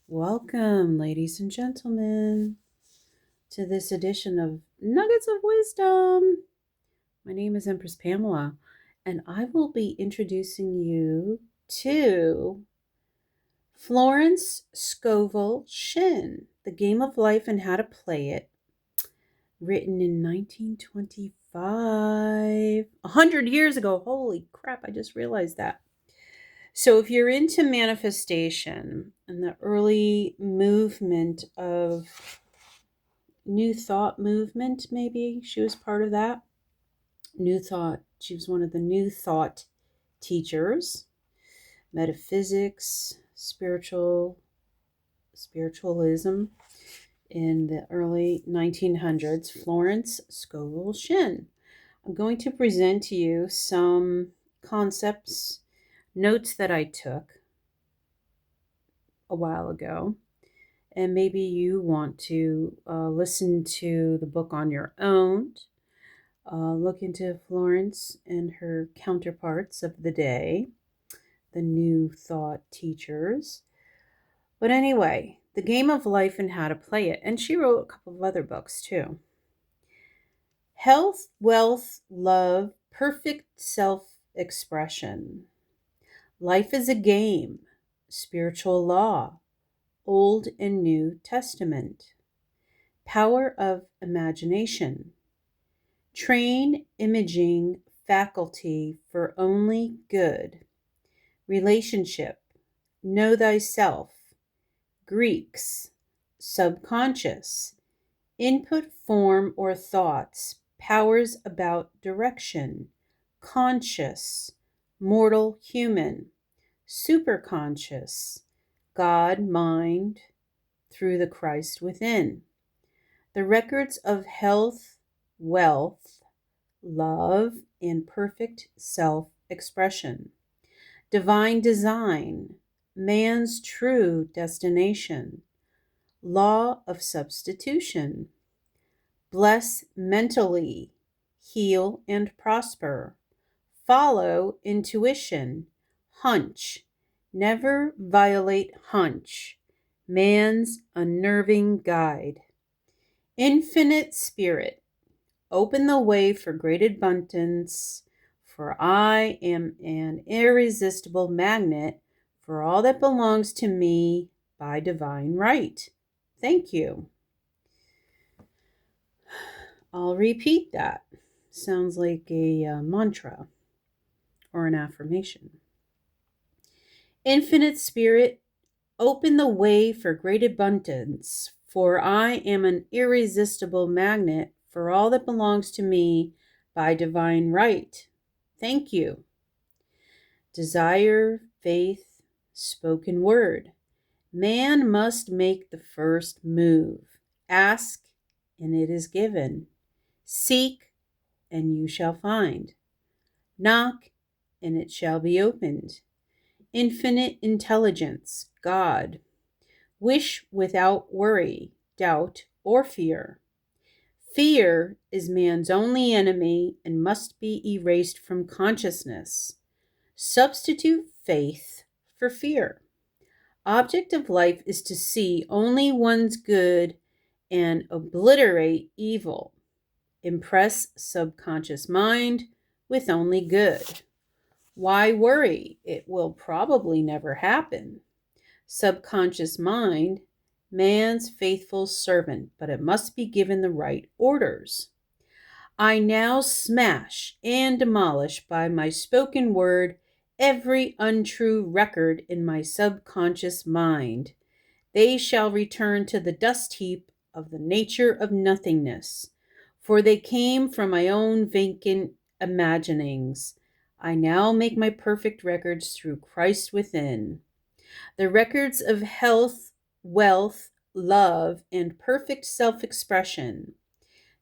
Welcome, ladies and gentlemen, to this edition of Nuggets of Wisdom. My name is Empress Pamela, and I will be introducing you to Florence Scovel Shinn, The Game of Life and How to Play It, written in 1925, 100 years ago. Holy crap, I just realized that. So, if you're into manifestation and the early movement of New Thought movement, maybe she was part of that. New Thought, she was one of the New Thought teachers, metaphysics, spiritualism in the early 1900s, Florence Scovel Shinn. I'm going to present to you some concepts, notes that I took a while ago, and maybe you want to listen to the book on your own. Look into Florence and her counterparts of the day, the New Thought teachers. But anyway, The Game of Life and How to Play It. And she wrote a couple of other books too. Health, Wealth, Love, Perfect Self-Expression. Life is a Game, Spiritual Law, Old and New Testament. Power of Imagination. Train imaging faculty for only good. Relationship. Know thyself. Greeks. Subconscious. Input form or thoughts. Powers about direction. Conscious. Mortal human. Superconscious. God mind through the Christ within. The records of health, wealth, love, and perfect self-expression. Divine design, man's true destination. Law of substitution. Bless mentally, heal and prosper. Follow intuition, hunch. Never violate hunch. Man's unnerving guide. Infinite spirit. Open the way for great abundance, for I am an irresistible magnet for all that belongs to me by divine right. Thank you. I'll repeat that. Sounds like a mantra or an affirmation. Infinite spirit, open the way for great abundance, for I am an irresistible magnet for all that belongs to me by divine right. Thank you. Desire, faith, spoken word. Man must make the first move. Ask, and it is given. Seek, and you shall find. Knock, and it shall be opened. Infinite intelligence, God. Wish without worry, doubt, or fear. Fear is man's only enemy and must be erased from consciousness. Substitute faith for fear. Object of life is to see only one's good and obliterate evil. Impress subconscious mind with only good. Why worry? It will probably never happen. Subconscious mind, man's faithful servant, but it must be given the right orders. I now smash and demolish by my spoken word every untrue record in my subconscious mind. They shall return to the dust heap of the nature of nothingness, for they came from my own vacant imaginings. I now make my perfect records through Christ within. The records of health, wealth, love, and perfect self-expression.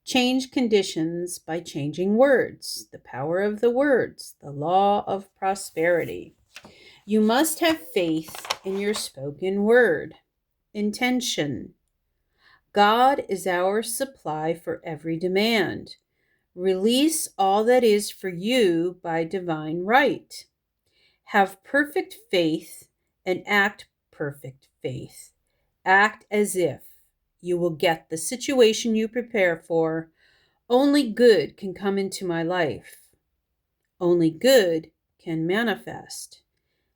Change conditions by changing words. The power of the words, the law of prosperity. You must have faith in your spoken word. Intention. God is our supply for every demand. Release all that is for you by divine right. Have perfect faith and act perfect faith. Act as if you will get the situation you prepare for. Only good can come into my life. Only good can manifest.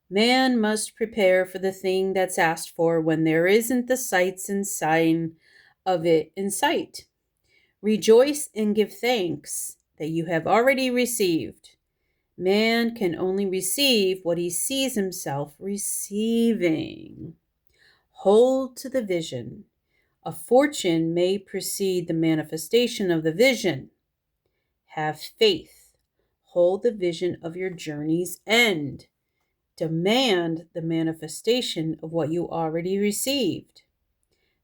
Man must prepare for the thing that's asked for when there isn't the sights and sign of it in sight. Rejoice and give thanks that you have already received. Man can only receive what he sees himself receiving. Hold to the vision. A fortune may precede the manifestation of the vision. Have faith. Hold the vision of your journey's end. Demand the manifestation of what you already received.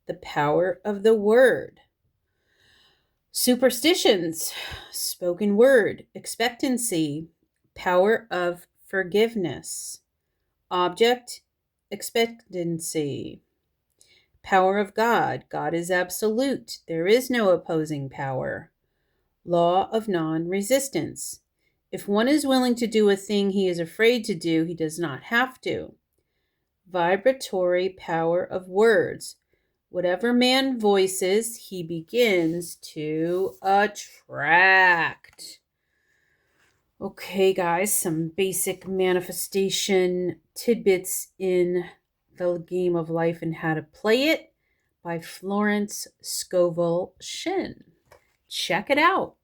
The power of the word. Superstitions, spoken word, expectancy, power of forgiveness. Object, expectancy. Power of God. God is absolute. There is no opposing power. Law of non-resistance. If one is willing to do a thing he is afraid to do, he does not have to. Vibratory power of words. Whatever man voices, he begins to attract. Okay, guys, some basic manifestation tidbits in the game of life and how to play it by Florence Scovel Shinn. Check it out.